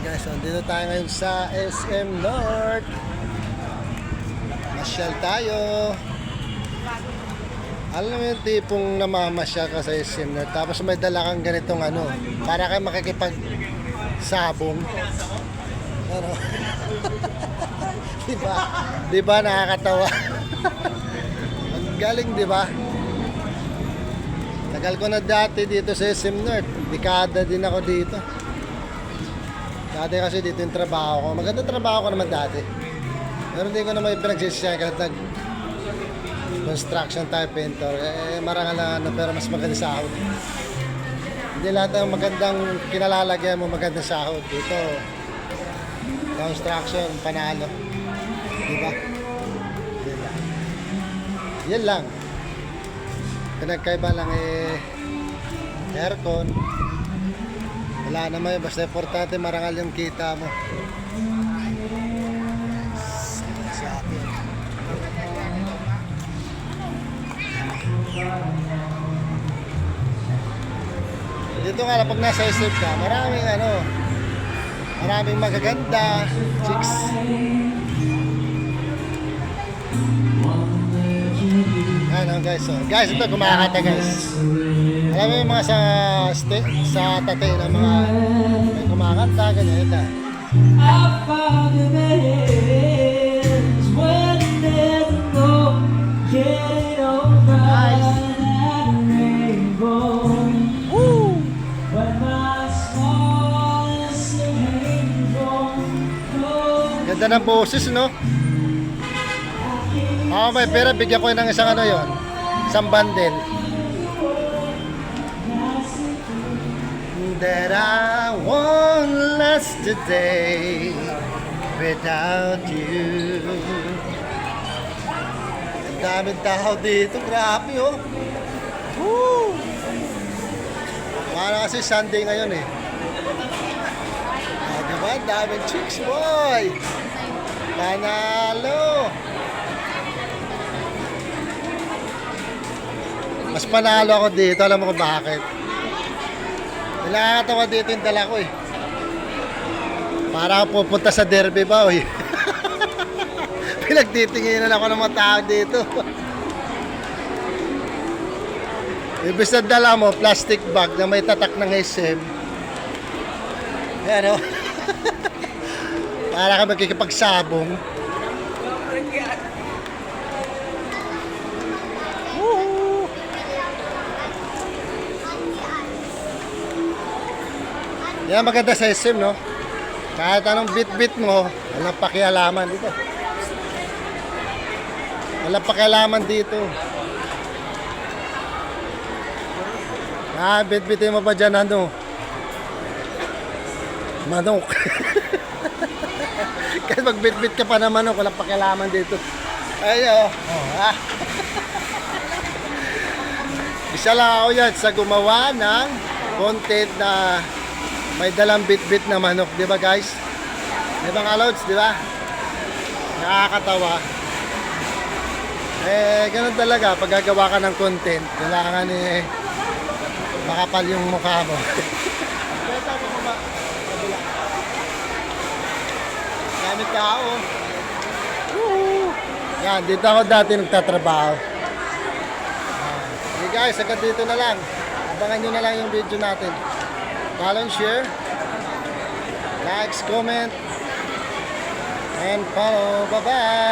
Guys, so dito tayo ngayon sa SM North. Masyal tayo. Alam mo yung tipong namamasyal ka sa SM North, tapos may dala kang ganitong ano, para kayo makikipag sabong. Ano? Diba? Diba nakakatawa? Ang galing, diba? Tagal ko na dati dito sa SM North. Dekada din ako dito. Dati kasi dito yung trabaho ko. Magandang trabaho ko naman dati. Pero hindi ko naman pinagsisiyay kahit construction type painter. Marangal na ano, pero mas maganda sahod. Hindi lahat ng magandang kinalalagyan mo magandang sahod. Dito, construction, panalo. Diba? Diba? Yan lang. Pinagkaiba lang aircon. Wala naman yun, basta importante marangal yung kita mo. Sa akin. Dito nga na pag nasa isip ka, maraming magaganda chicks. Ano guys, so guys, ito kumakata guys. Alam mo yung mga sa tatay na mga may kumakanta, ganyan ito. Nice. Woo! Ganda ng boses, no? Ako may pera, bigyan ko ng isang ano yon, isang bundle. That I won't last today without you. Ang daming tao dito, grabe oh. Woo! Para kasi Sunday ngayon eh. Diba? Ang daming chicks, boy. Panalo. Mas panalo ako dito, alam mo kung bakit. Nakakatawa dito yung dala ko eh. Para ako pupunta sa derby ba eh. Pinagtitinginan ako ng mga tao dito. Ibig sa dala mo, plastic bag na may tatak ng SM. Yan o. Para ka magkikipagsabong. Yan maganda sa SM, no? Kahit anong bit-bit mo, walang pakialaman dito. Walang pakialaman dito. Bit-bitin mo pa dyan, ano? Manok. Kahit mag-bit-bit ka pa na manok, walang pakialaman dito. Ayo. Isa lang ako yan sa gumawa ng content na may dalang bit-bit na manok, di ba guys? Di ba nga loads, di ba? Nakakatawa. Ganun talaga, pag gagawa ka ng content, kailangan makapal yung mukha mo. Gamit tao. Yan, dito ako dati nagtatrabaho. Okay guys, agad dito na lang. Abangan nyo na lang yung video natin. Follow and share, likes, comment, and follow. Bye-bye!